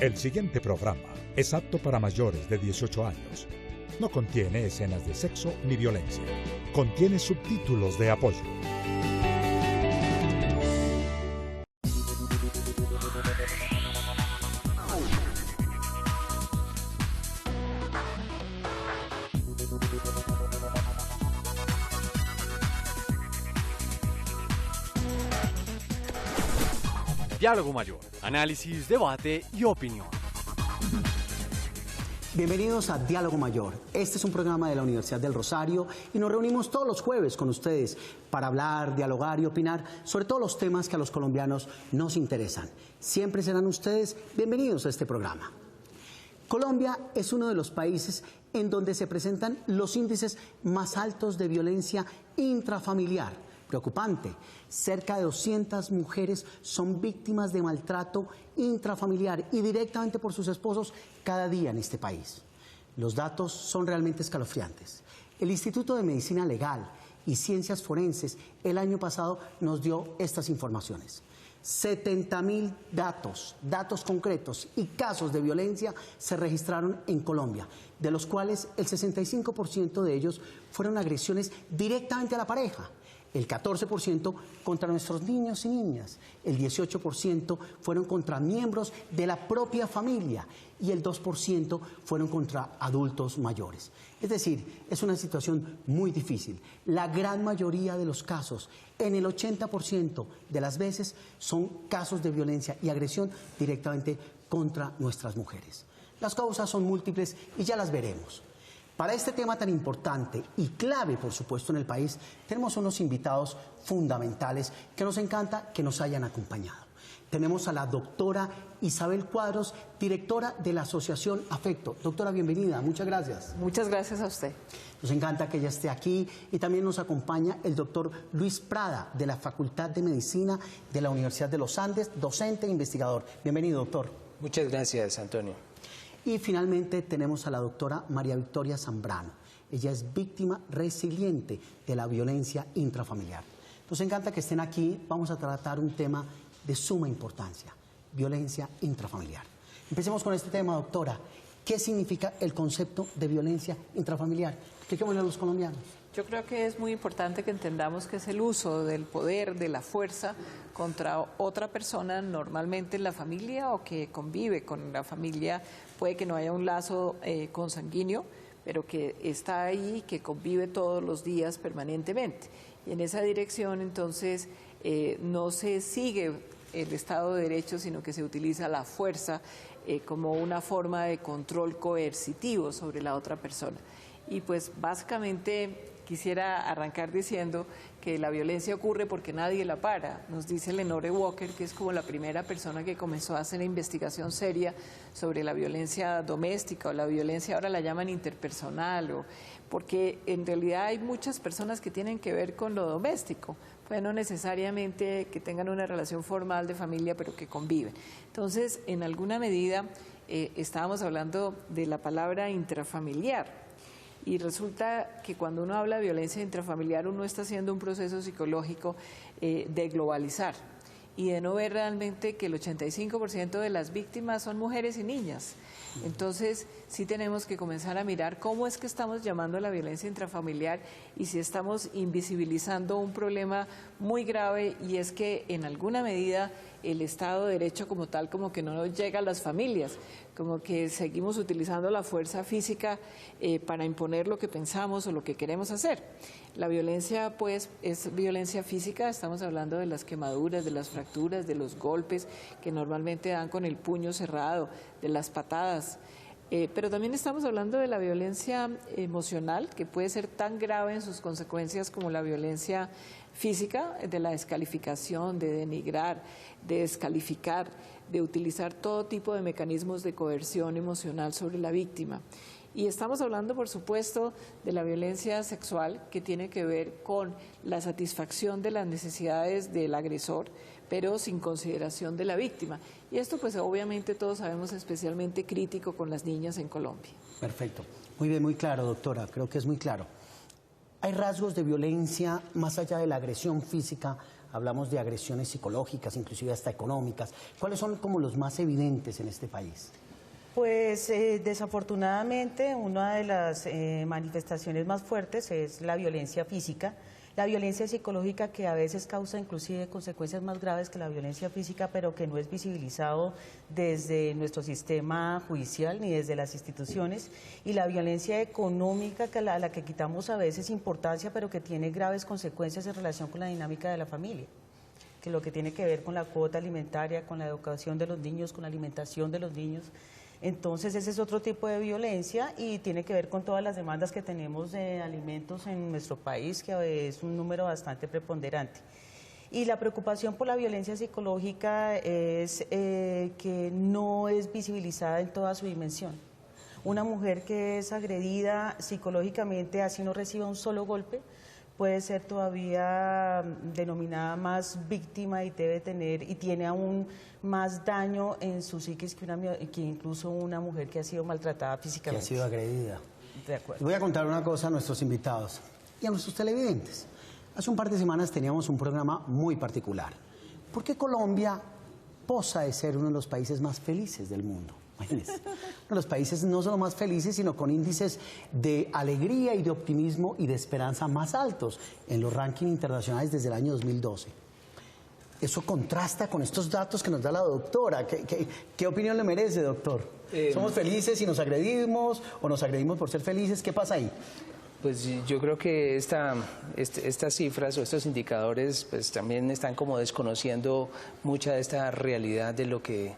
El siguiente programa es apto para mayores de 18 años. No contiene escenas de sexo ni violencia. Contiene subtítulos de apoyo. Diálogo Mayor, análisis, debate y opinión. Bienvenidos a Diálogo Mayor. Este es un programa de la Universidad del Rosario y nos reunimos todos los jueves con ustedes para hablar, dialogar y opinar sobre todos los temas que a los colombianos nos interesan. Siempre serán ustedes bienvenidos a este programa. Colombia es uno de los países en donde se presentan los índices más altos de violencia intrafamiliar. Preocupante, cerca de 200 mujeres son víctimas de maltrato intrafamiliar y directamente por sus esposos cada día en este país. Los datos son realmente escalofriantes. El Instituto de Medicina Legal y Ciencias Forenses el año pasado nos dio estas informaciones. 70.000 datos concretos y casos de violencia se registraron en Colombia, de los cuales el 65% de ellos fueron agresiones directamente a la pareja. El 14% contra nuestros niños y niñas, el 18% fueron contra miembros de la propia familia y el 2% fueron contra adultos mayores. Es decir, es una situación muy difícil. La gran mayoría de los casos, en el 80% de las veces, son casos de violencia y agresión directamente contra nuestras mujeres. Las causas son múltiples y ya las veremos. Para este tema tan importante y clave, por supuesto, en el país, tenemos unos invitados fundamentales que nos encanta que nos hayan acompañado. Tenemos a la doctora Isabel Cuadros, directora de la Asociación Afecto. Doctora, bienvenida, muchas gracias. Muchas gracias a usted. Nos encanta que ella esté aquí y también nos acompaña el doctor Luis Prada, de la Facultad de Medicina de la Universidad de los Andes, docente e investigador. Bienvenido, doctor. Muchas gracias, Antonio. Y finalmente tenemos a la doctora María Victoria Zambrano. Ella es víctima resiliente de la violencia intrafamiliar. Nos encanta que estén aquí. Vamos a tratar un tema de suma importancia, violencia intrafamiliar. Empecemos con este tema, doctora. ¿Qué significa el concepto de violencia intrafamiliar? Expliquémosle a los colombianos. Yo creo que es muy importante que entendamos que es el uso del poder, de la fuerza contra otra persona, normalmente en la familia o que convive con la familia. Puede que no haya un lazo consanguíneo, pero que está ahí, que convive todos los días permanentemente. Y en esa dirección, entonces, no se sigue el Estado de Derecho, sino que se utiliza la fuerza como una forma de control coercitivo sobre la otra persona. Y pues básicamente quisiera arrancar diciendo que la violencia ocurre porque nadie la para. Nos dice Lenore Walker, que es como la primera persona que comenzó a hacer investigación seria sobre la violencia doméstica o la violencia, ahora la llaman interpersonal, porque en realidad hay muchas personas que tienen que ver con lo doméstico, pues no necesariamente que tengan una relación formal de familia, pero que conviven. Entonces, en alguna medida, estábamos hablando de la palabra intrafamiliar. Y resulta que cuando uno habla de violencia intrafamiliar, uno está haciendo un proceso psicológico de globalizar y de no ver realmente que el 85% de las víctimas son mujeres y niñas. Entonces, sí tenemos que comenzar a mirar cómo es que estamos llamando a la violencia intrafamiliar y si estamos invisibilizando un problema muy grave, y es que en alguna medida el Estado de Derecho como tal como que no nos llega a las familias, como que seguimos utilizando la fuerza física para imponer lo que pensamos o lo que queremos hacer. La violencia, pues, es violencia física, estamos hablando de las quemaduras, de las fracturas, de los golpes que normalmente dan con el puño cerrado, de las patadas. Pero también estamos hablando de la violencia emocional, que puede ser tan grave en sus consecuencias como la violencia física, de la descalificación, de denigrar, de descalificar, de utilizar todo tipo de mecanismos de coerción emocional sobre la víctima. Y estamos hablando, por supuesto, de la violencia sexual, que tiene que ver con la satisfacción de las necesidades del agresor, pero sin consideración de la víctima. Y esto, pues obviamente todos sabemos, especialmente crítico con las niñas en Colombia. Perfecto. Muy bien, muy claro, doctora. Creo que es muy claro. ¿Hay rasgos de violencia más allá de la agresión física hablamos de agresiones psicológicas, inclusive hasta económicas. ¿Cuáles son como los más evidentes en este país? Pues desafortunadamente una de las manifestaciones más fuertes es la violencia física, la violencia psicológica, que a veces causa inclusive consecuencias más graves que la violencia física, pero que no es visibilizado desde nuestro sistema judicial ni desde las instituciones, y la violencia económica, a la que quitamos a veces importancia, pero que tiene graves consecuencias en relación con la dinámica de la familia, que lo que tiene que ver con la cuota alimentaria, con la educación de los niños, con la alimentación de los niños. Entonces ese es otro tipo de violencia y tiene que ver con todas las demandas que tenemos de alimentos en nuestro país, que es un número bastante preponderante. Y la preocupación por la violencia psicológica es que no es visibilizada en toda su dimensión. Una mujer que es agredida psicológicamente, así no reciba un solo golpe, puede ser todavía denominada más víctima y tiene aún más daño en su psiquis que incluso una mujer que ha sido maltratada físicamente. Que ha sido agredida. De acuerdo. Voy a contar una cosa a nuestros invitados y a nuestros televidentes. Hace un par de semanas teníamos un programa muy particular. ¿Por qué Colombia posa de ser uno de los países más felices del mundo? Imagínense. Uno de los países no solo más felices, sino con índices de alegría y de optimismo y de esperanza más altos en los rankings internacionales desde el año 2012. Eso contrasta con estos datos que nos da la doctora. ¿Qué opinión le merece, doctor? ¿Somos felices y nos agredimos o nos agredimos por ser felices? ¿Qué pasa ahí? Pues yo creo que estas cifras o estos indicadores pues también están como desconociendo mucha de esta realidad de lo que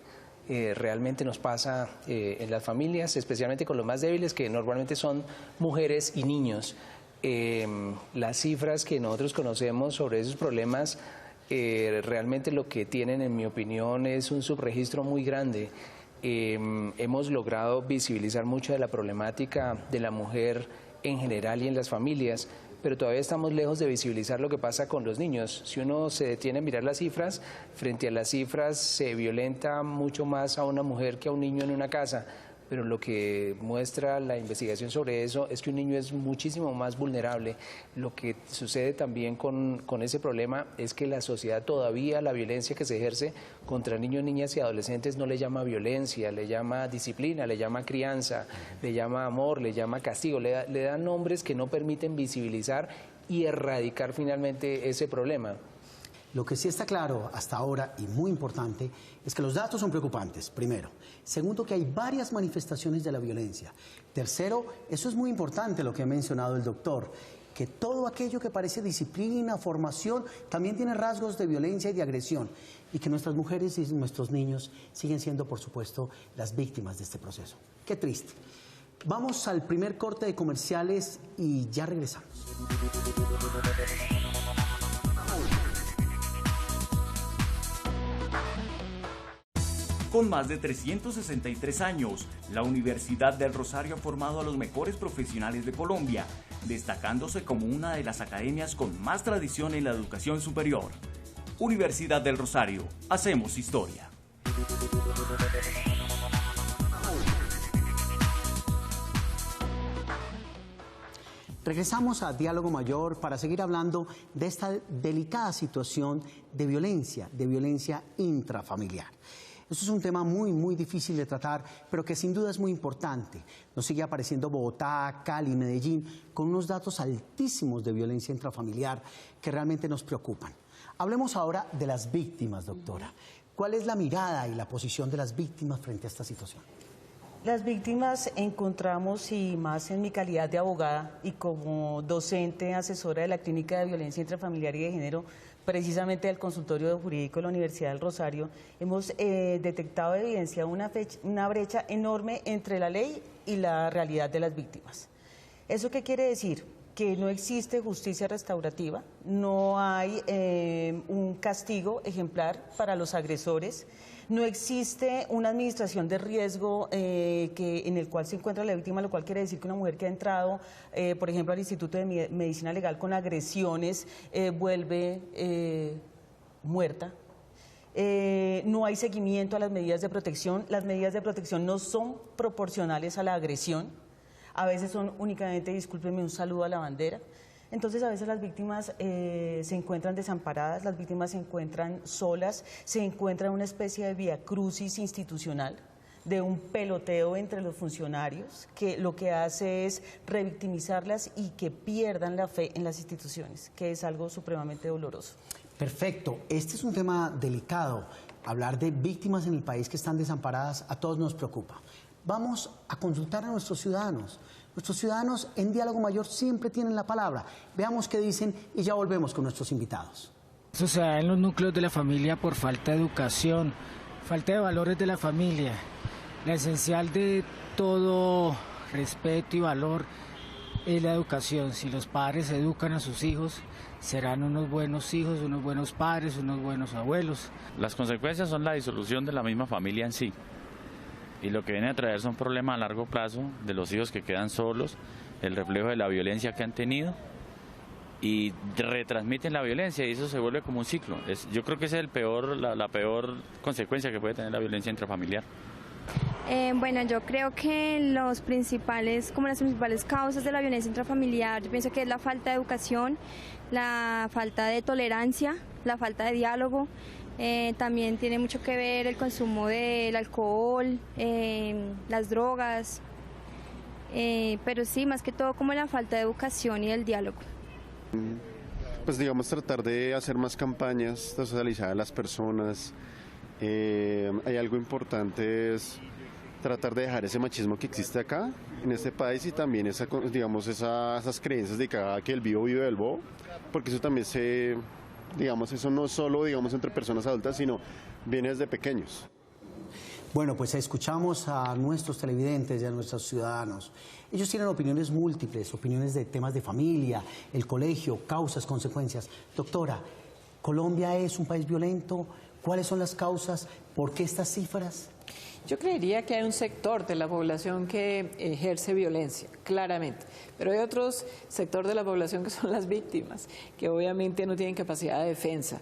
realmente nos pasa en las familias, especialmente con los más débiles, que normalmente son mujeres y niños. Las cifras que nosotros conocemos sobre esos problemas realmente lo que tienen, en mi opinión, es un subregistro muy grande. Hemos logrado visibilizar mucha de la problemática de la mujer en general y en las familias, pero todavía estamos lejos de visibilizar lo que pasa con los niños. Si uno se detiene a mirar las cifras, frente a las cifras se violenta mucho más a una mujer que a un niño en una casa, pero lo que muestra la investigación sobre eso es que un niño es muchísimo más vulnerable. Lo que sucede también con ese problema es que la sociedad todavía, la violencia que se ejerce contra niños, niñas y adolescentes no le llama violencia, le llama disciplina, le llama crianza, le llama amor, le llama castigo, le dan nombres que no permiten visibilizar y erradicar finalmente ese problema. Lo que sí está claro hasta ahora y muy importante es que los datos son preocupantes, primero. Segundo, que hay varias manifestaciones de la violencia. Tercero, eso es muy importante lo que ha mencionado el doctor, que todo aquello que parece disciplina, formación, también tiene rasgos de violencia y de agresión. Y que nuestras mujeres y nuestros niños siguen siendo, por supuesto, las víctimas de este proceso. Qué triste. Vamos al primer corte de comerciales y ya regresamos. Con más de 363 años, la Universidad del Rosario ha formado a los mejores profesionales de Colombia, destacándose como una de las academias con más tradición en la educación superior. Universidad del Rosario, hacemos historia. Regresamos a Diálogo Mayor para seguir hablando de esta delicada situación de violencia intrafamiliar. Esto es un tema muy, muy difícil de tratar, pero que sin duda es muy importante. Nos sigue apareciendo Bogotá, Cali, Medellín, con unos datos altísimos de violencia intrafamiliar que realmente nos preocupan. Hablemos ahora de las víctimas, doctora. ¿Cuál es la mirada y la posición de las víctimas frente a esta situación? Las víctimas encontramos, y más en mi calidad de abogada y como docente asesora de la Clínica de Violencia Intrafamiliar y de Género, precisamente del Consultorio Jurídico de la Universidad del Rosario, hemos detectado y evidenciado una brecha enorme entre la ley y la realidad de las víctimas. ¿Eso qué quiere decir? Que no existe justicia restaurativa, no hay un castigo ejemplar para los agresores, no existe una administración de riesgo en el cual se encuentra la víctima, lo cual quiere decir que una mujer que ha entrado, por ejemplo, al Instituto de Medicina Legal con agresiones, vuelve muerta. No hay seguimiento a las medidas de protección no son proporcionales a la agresión, a veces son únicamente, discúlpenme, un saludo a la bandera. Entonces a veces las víctimas se encuentran desamparadas, las víctimas se encuentran solas, se encuentran una especie de viacrucis institucional, de un peloteo entre los funcionarios, que lo que hace es revictimizarlas y que pierdan la fe en las instituciones, que es algo supremamente doloroso. Perfecto. Este es un tema delicado. Hablar de víctimas en el país que están desamparadas a todos nos preocupa. Vamos a consultar a nuestros ciudadanos. Nuestros ciudadanos en Diálogo Mayor siempre tienen la palabra. Veamos qué dicen y ya volvemos con nuestros invitados. Eso se da en los núcleos de la familia por falta de educación, falta de valores de la familia. La esencial de todo respeto y valor es la educación. Si los padres educan a sus hijos, serán unos buenos hijos, unos buenos padres, unos buenos abuelos. Las consecuencias son la disolución de la misma familia en sí. Y lo que viene a traer son problemas a largo plazo de los hijos que quedan solos, el reflejo de la violencia que han tenido y retransmiten la violencia y eso se vuelve como un ciclo. Yo creo que esa es la peor consecuencia que puede tener la violencia intrafamiliar. Bueno, yo creo que las principales causas de la violencia intrafamiliar, yo pienso que es la falta de educación, la falta de tolerancia, la falta de diálogo, también tiene mucho que ver el consumo del alcohol, las drogas, pero sí, más que todo como la falta de educación y del diálogo. Pues digamos tratar de hacer más campañas de socializar a las personas. Hay algo importante, es tratar de dejar ese machismo que existe acá, en este país, y también esas creencias de que el vivo vive del bobo, porque eso también eso no es solo, entre personas adultas, sino viene desde pequeños. Bueno, pues escuchamos a nuestros televidentes y a nuestros ciudadanos. Ellos tienen opiniones múltiples, opiniones de temas de familia, el colegio, causas, consecuencias. Doctora, ¿Colombia es un país violento? ¿Cuáles son las causas? ¿Por qué estas cifras? Yo creería que hay un sector de la población que ejerce violencia, claramente, pero hay otro sector de la población que son las víctimas, que obviamente no tienen capacidad de defensa.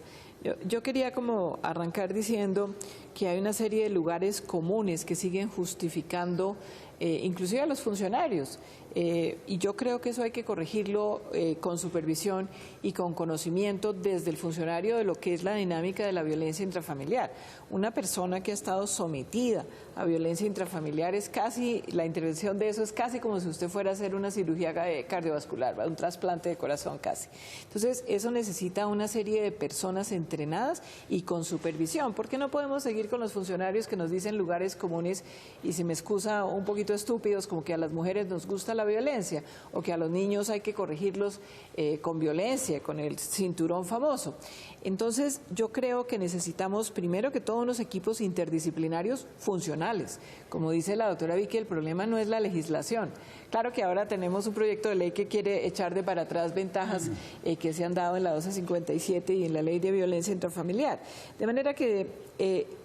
Yo quería como arrancar diciendo que hay una serie de lugares comunes que siguen justificando inclusive a los funcionarios. Y yo creo que eso hay que corregirlo con supervisión y con conocimiento desde el funcionario de lo que es la dinámica de la violencia intrafamiliar. Una persona que ha estado sometida a violencia intrafamiliar es casi, la intervención de eso es casi como si usted fuera a hacer una cirugía cardiovascular, un trasplante de corazón casi. Entonces, eso necesita una serie de personas entrenadas y con supervisión, porque no podemos seguir con los funcionarios que nos dicen lugares comunes y, si me excusa, un poquito estúpidos, como que a las mujeres nos gusta la violencia o que a los niños hay que corregirlos con violencia, con el cinturón famoso. Entonces, yo creo que necesitamos primero que todo unos equipos interdisciplinarios funcionales. Como dice la doctora Vicky, el problema no es la legislación. Claro que ahora tenemos un proyecto de ley que quiere echar de para atrás ventajas que se han dado en la 1257 y en la ley de violencia intrafamiliar. De manera que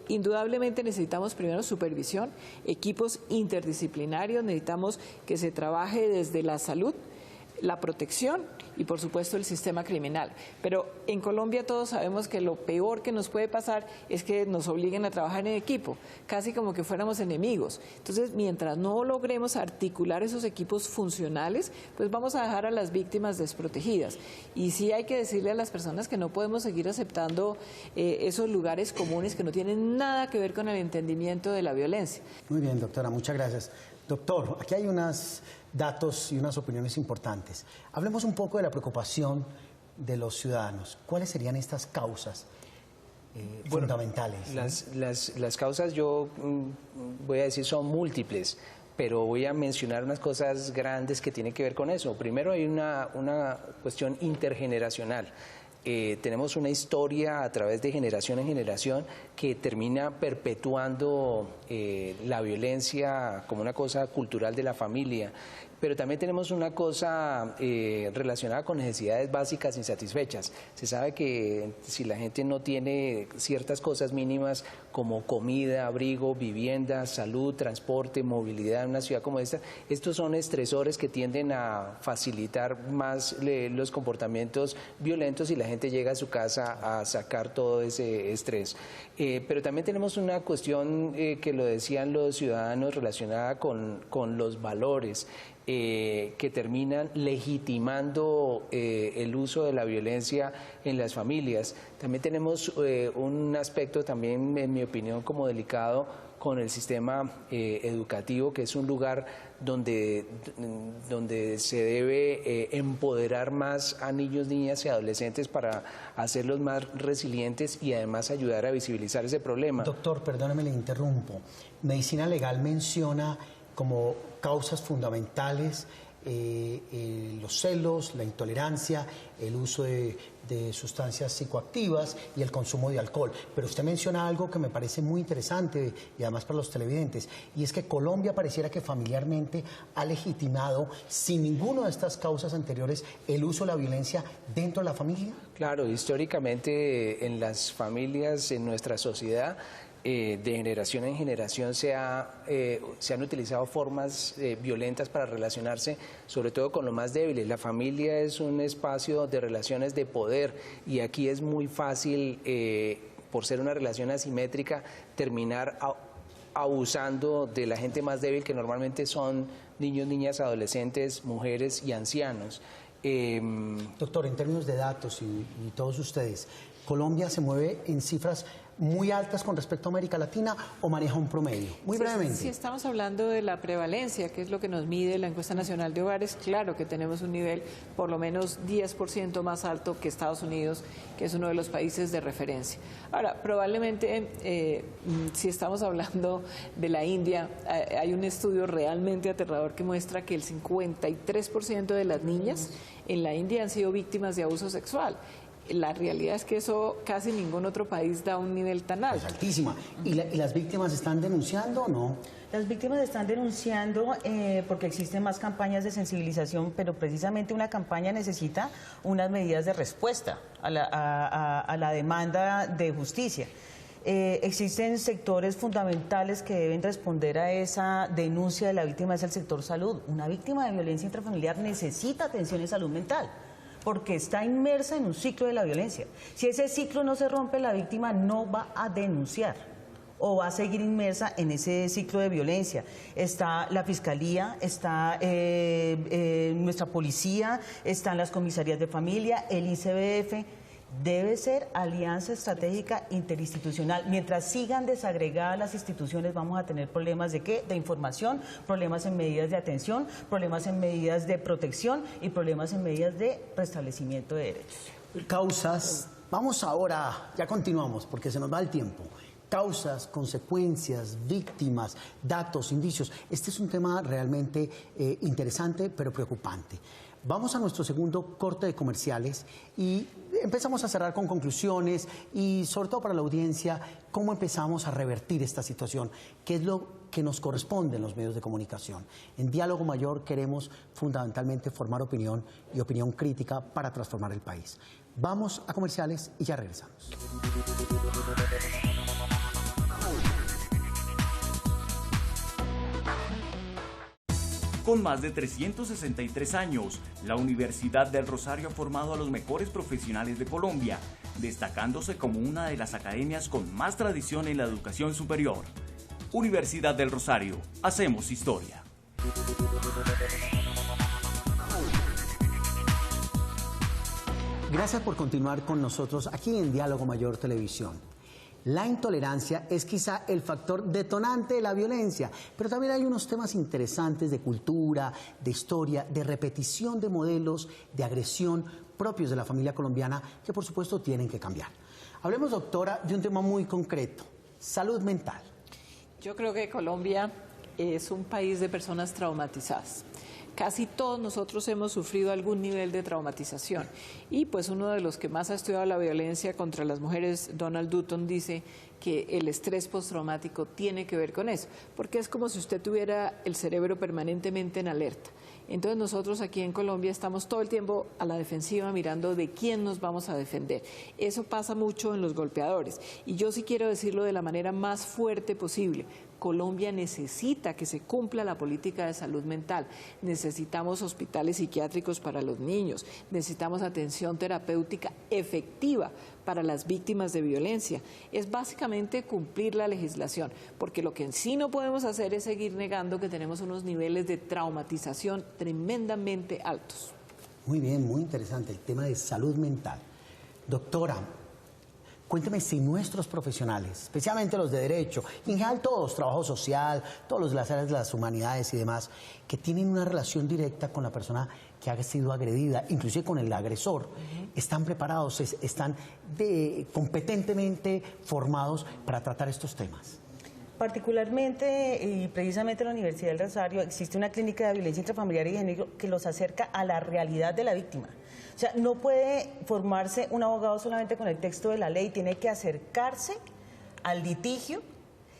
indudablemente necesitamos primero supervisión, equipos interdisciplinarios, necesitamos que se trabaje desde la salud, la protección y, por supuesto, el sistema criminal. Pero en Colombia todos sabemos que lo peor que nos puede pasar es que nos obliguen a trabajar en equipo, casi como que fuéramos enemigos. Entonces, mientras no logremos articular esos equipos funcionales, pues vamos a dejar a las víctimas desprotegidas. Y sí hay que decirle a las personas que no podemos seguir aceptando esos lugares comunes que no tienen nada que ver con el entendimiento de la violencia. Muy bien, doctora, muchas gracias. Doctor, aquí hay unos datos y unas opiniones importantes. Hablemos un poco de la preocupación de los ciudadanos. ¿Cuáles serían estas causas fundamentales? Las causas, yo voy a decir, son múltiples, pero voy a mencionar unas cosas grandes que tienen que ver con eso. Primero, hay una cuestión intergeneracional. Tenemos una historia a través de generación en generación que termina perpetuando la violencia como una cosa cultural de la familia, pero también tenemos una cosa relacionada con necesidades básicas insatisfechas. Se sabe que si la gente no tiene ciertas cosas mínimas como comida, abrigo, vivienda, salud, transporte, movilidad en una ciudad como esta, estos son estresores que tienden a facilitar más los comportamientos violentos y la gente llega a su casa a sacar todo ese estrés. Pero también tenemos una cuestión que lo decían los ciudadanos relacionada con los valores. que terminan legitimando el uso de la violencia en las familias. También tenemos un aspecto también, en mi opinión, como delicado con el sistema educativo, que es un lugar donde se debe empoderar más a niños, niñas y adolescentes para hacerlos más resilientes y además ayudar a visibilizar ese problema. Doctor, perdóneme, le interrumpo. Medicina legal menciona como causas fundamentales los celos, la intolerancia, el uso de sustancias psicoactivas y el consumo de alcohol. Pero usted menciona algo que me parece muy interesante y además para los televidentes, y es que Colombia pareciera que familiarmente ha legitimado, sin ninguna de estas causas anteriores, el uso de la violencia dentro de la familia. Claro, históricamente en las familias, en nuestra sociedad, de generación en generación se han utilizado formas violentas para relacionarse, sobre todo con los más débiles. La familia es un espacio de relaciones de poder y aquí es muy fácil, por ser una relación asimétrica, terminar abusando de la gente más débil, que normalmente son niños, niñas, adolescentes, mujeres y ancianos. Doctor, en términos de datos y todos ustedes, ¿Colombia se mueve en cifras muy altas con respecto a América Latina o maneja un promedio? Muy brevemente. Si estamos hablando de la prevalencia, que es lo que nos mide la encuesta nacional de hogares, claro que tenemos un nivel por lo menos 10% más alto que Estados Unidos, que es uno de los países de referencia. Ahora, probablemente, si estamos hablando de la India, hay un estudio realmente aterrador que muestra que el 53% de las niñas en la India han sido víctimas de abuso sexual. La realidad es que eso casi ningún otro país da un nivel tan alto. Es altísima. ¿Y las víctimas están denunciando o no? Las víctimas están denunciando porque existen más campañas de sensibilización, pero precisamente una campaña necesita unas medidas de respuesta a la demanda de justicia. Existen sectores fundamentales que deben responder a esa denuncia de la víctima, es el sector salud. Una víctima de violencia intrafamiliar necesita atención en salud mental, porque está inmersa en un ciclo de la violencia. Si ese ciclo no se rompe, la víctima no va a denunciar o va a seguir inmersa en ese ciclo de violencia. Está la Fiscalía, está nuestra policía, están las comisarías de familia, el ICBF. Debe ser alianza estratégica interinstitucional. Mientras sigan desagregadas las instituciones, vamos a tener problemas ¿de qué? De información, problemas en medidas de atención, problemas en medidas de protección y problemas en medidas de restablecimiento de derechos. Causas, vamos ahora, ya continuamos porque se nos va el tiempo. Causas, consecuencias, víctimas, datos, indicios. Este es un tema realmente interesante pero preocupante. Vamos a nuestro segundo corte de comerciales y empezamos a cerrar con conclusiones y sobre todo para la audiencia, cómo empezamos a revertir esta situación, qué es lo que nos corresponde en los medios de comunicación. En Diálogo Mayor queremos fundamentalmente formar opinión y opinión crítica para transformar el país. Vamos a comerciales y ya regresamos. Con más de 363 años, la Universidad del Rosario ha formado a los mejores profesionales de Colombia, destacándose como una de las academias con más tradición en la educación superior. Universidad del Rosario, hacemos historia. Gracias por continuar con nosotros aquí en Diálogo Mayor Televisión. La intolerancia es quizá el factor detonante de la violencia, pero también hay unos temas interesantes de cultura, de historia, de repetición de modelos de agresión propios de la familia colombiana que por supuesto tienen que cambiar. Hablemos, doctora, de un tema muy concreto, salud mental. Yo creo que Colombia es un país de personas traumatizadas. Casi todos nosotros hemos sufrido algún nivel de traumatización y pues uno de los que más ha estudiado la violencia contra las mujeres, Donald Dutton, dice que el estrés postraumático tiene que ver con eso, porque es como si usted tuviera el cerebro permanentemente en alerta. Entonces nosotros aquí en Colombia estamos todo el tiempo a la defensiva mirando de quién nos vamos a defender. Eso pasa mucho en los golpeadores y yo sí quiero decirlo de la manera más fuerte posible. Colombia necesita que se cumpla la política de salud mental. Necesitamos hospitales psiquiátricos para los niños, necesitamos atención terapéutica efectiva para las víctimas de violencia. Es básicamente cumplir la legislación, porque lo que en sí no podemos hacer es seguir negando que tenemos unos niveles de traumatización tremendamente altos. Muy bien, muy interesante el tema de salud mental. Doctora, cuénteme si nuestros profesionales, especialmente los de derecho, y en general todos, trabajo social, todos los de las áreas de las humanidades y demás, que tienen una relación directa con la persona que ha sido agredida, inclusive con el agresor, están preparados, están competentemente formados para tratar estos temas. Particularmente y precisamente en la Universidad del Rosario existe una clínica de violencia intrafamiliar y de género que los acerca a la realidad de la víctima. O sea, no puede formarse un abogado solamente con el texto de la ley, tiene que acercarse al litigio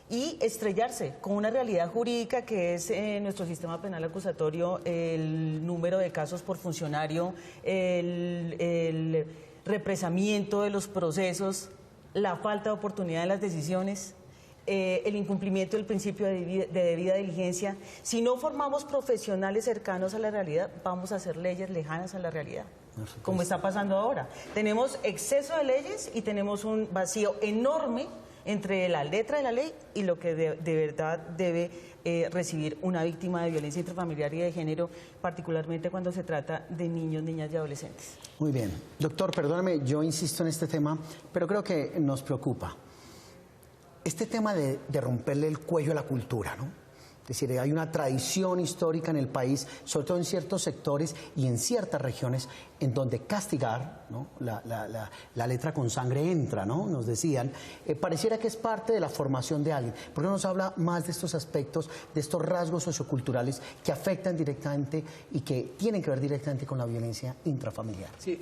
y estrellarse con una realidad jurídica que es nuestro sistema penal acusatorio, el número de casos por funcionario, el represamiento de los procesos, la falta de oportunidad de las decisiones, el incumplimiento del principio de debida diligencia. Si no formamos profesionales cercanos a la realidad, vamos a hacer leyes lejanas a la realidad, como está pasando ahora. Tenemos exceso de leyes y tenemos un vacío enorme entre la letra de la ley y lo que de verdad debe recibir una víctima de violencia intrafamiliar y de género, particularmente cuando se trata de niños, niñas y adolescentes. Muy bien. Doctor, perdóname, yo insisto en este tema, pero creo que nos preocupa. Este tema de romperle el cuello a la cultura, ¿no? Es decir, hay una tradición histórica en el país, sobre todo en ciertos sectores y en ciertas regiones, en donde castigar, ¿no? la letra con sangre entra, ¿no? Nos decían, pareciera que es parte de la formación de alguien. ¿Por qué no nos habla más de estos aspectos, de estos rasgos socioculturales que afectan directamente y que tienen que ver directamente con la violencia intrafamiliar? Sí,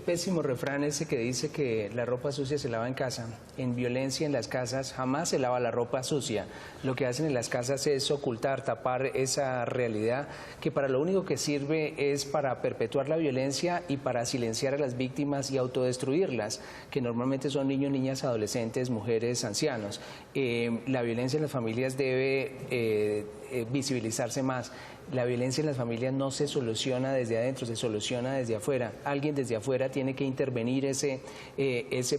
pésimo refrán ese que dice que la ropa sucia se lava en casa. En violencia en las casas jamás se lava la ropa sucia. Lo que hacen en las casas es ocultar, tapar esa realidad que para lo único que sirve es para perpetuar la violencia y para silenciar a las víctimas y autodestruirlas, que normalmente son niños, niñas, adolescentes, mujeres, ancianos. La violencia en las familias debe visibilizarse más. La violencia en las familias no se soluciona desde adentro, se soluciona desde afuera. Alguien desde afuera tiene que intervenir ese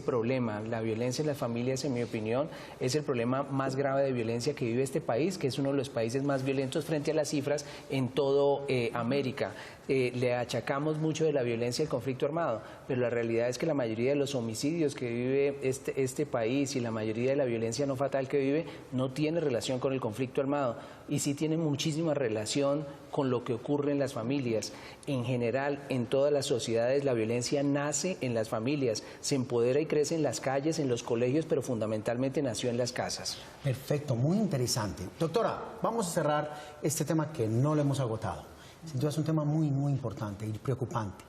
problema. La violencia en las familias, en mi opinión, es el problema más grave de violencia que vive este país, que es uno de los países más violentos frente a las cifras en todo América. Le achacamos mucho de la violencia al conflicto armado, pero la realidad es que la mayoría de los homicidios que vive este país y la mayoría de la violencia no fatal que vive no tiene relación con el conflicto armado y sí tiene muchísima relación con lo que ocurre en las familias. En general, en todas las sociedades, la violencia nace en las familias, se empodera y crece en las calles, en los colegios, pero fundamentalmente nació en las casas. Perfecto, muy interesante. Doctora, vamos a cerrar este tema que no lo hemos agotado. Sin duda es un tema muy, muy importante y preocupante.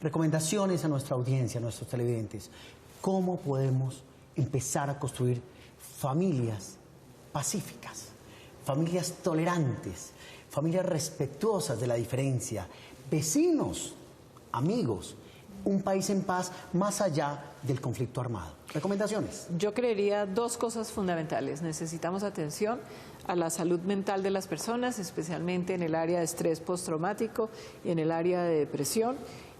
Recomendaciones a nuestra audiencia, a nuestros televidentes. ¿Cómo podemos empezar a construir familias pacíficas, familias tolerantes, familias respetuosas de la diferencia, vecinos, amigos, un país en paz más allá del conflicto armado? ¿Recomendaciones? Yo creería dos cosas fundamentales. Necesitamos atención a la salud mental de las personas, especialmente en el área de estrés postraumático y en el área de depresión,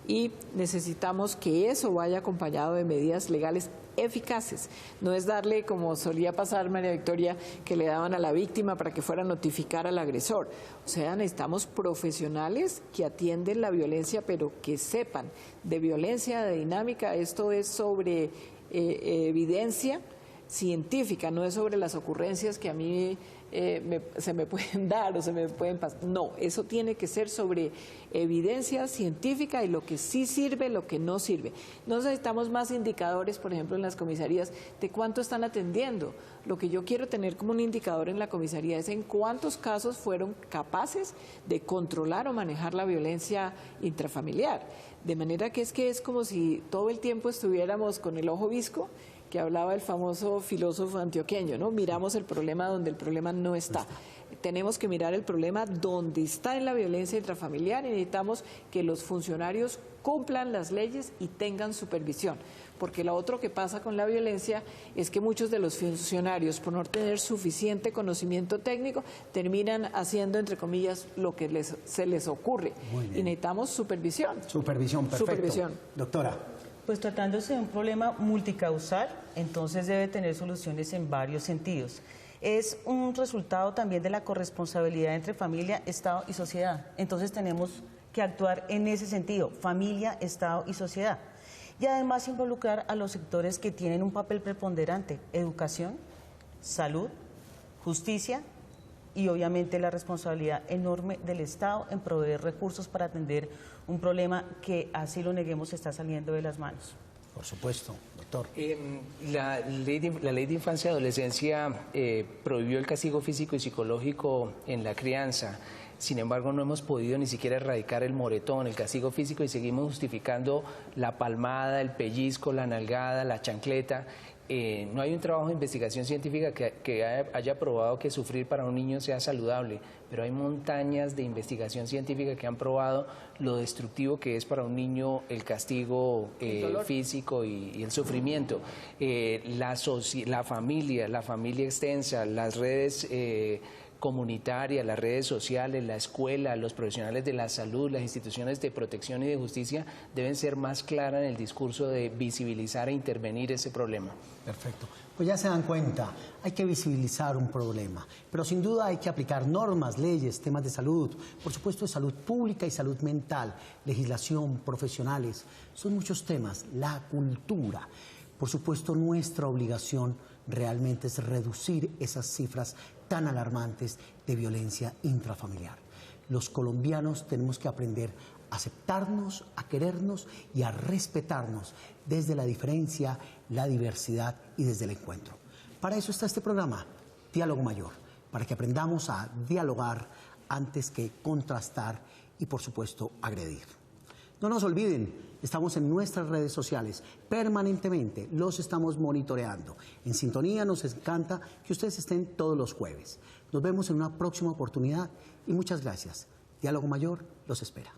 y necesitamos que eso vaya acompañado de medidas legales eficaces. No es darle, como solía pasar, María Victoria, que le daban a la víctima para que fuera a notificar al agresor. O sea, necesitamos profesionales que atienden la violencia, pero que sepan de violencia, de dinámica. Esto es sobre evidencia científica, no es sobre las ocurrencias que a mí se me pueden dar o se me pueden pasar. No, eso tiene que ser sobre evidencia científica y lo que sí sirve, lo que no sirve. No necesitamos más indicadores, por ejemplo, en las comisarías de cuánto están atendiendo. Lo que yo quiero tener como un indicador en la comisaría es en cuántos casos fueron capaces de controlar o manejar la violencia intrafamiliar. De manera que es como si todo el tiempo estuviéramos con el ojo visco, que hablaba el famoso filósofo antioqueño, ¿no? Miramos el problema donde el problema no está. Tenemos que mirar el problema donde está en la violencia intrafamiliar y necesitamos que los funcionarios cumplan las leyes y tengan supervisión. Porque lo otro que pasa con la violencia es que muchos de los funcionarios, por no tener suficiente conocimiento técnico, terminan haciendo, entre comillas, lo que se les ocurre. Y necesitamos supervisión. Supervisión, perfecto. Supervisión. Doctora. Pues tratándose de un problema multicausal, entonces debe tener soluciones en varios sentidos. Es un resultado también de la corresponsabilidad entre familia, Estado y sociedad. Entonces tenemos que actuar en ese sentido, familia, Estado y sociedad. Y además involucrar a los sectores que tienen un papel preponderante: educación, salud, justicia y obviamente la responsabilidad enorme del Estado en proveer recursos para atender un problema que, así lo neguemos, está saliendo de las manos. Por supuesto, doctor. La ley de infancia y adolescencia prohibió el castigo físico y psicológico en la crianza. Sin embargo, no hemos podido ni siquiera erradicar el moretón, el castigo físico, y seguimos justificando la palmada, el pellizco, la nalgada, la chancleta. No hay un trabajo de investigación científica que haya probado que sufrir para un niño sea saludable, pero hay montañas de investigación científica que han probado lo destructivo que es para un niño el castigo físico y el sufrimiento. La familia extensa, las redes comunitarias, las redes sociales, la escuela, los profesionales de la salud, las instituciones de protección y de justicia deben ser más claras en el discurso de visibilizar e intervenir ese problema. Perfecto. Pues ya se dan cuenta, hay que visibilizar un problema, pero sin duda hay que aplicar normas, leyes, temas de salud, por supuesto de salud pública y salud mental, legislación, profesionales, son muchos temas, la cultura. Por supuesto, nuestra obligación realmente es reducir esas cifras tan alarmantes de violencia intrafamiliar. Los colombianos tenemos que aprender a aceptarnos, a querernos y a respetarnos desde la diferencia, la diversidad y desde el encuentro. Para eso está este programa, Diálogo Mayor, para que aprendamos a dialogar antes que contrastar y, por supuesto, agredir. No nos olviden, estamos en nuestras redes sociales permanentemente, los estamos monitoreando. En sintonía, nos encanta que ustedes estén todos los jueves. Nos vemos en una próxima oportunidad y muchas gracias. Diálogo Mayor los espera.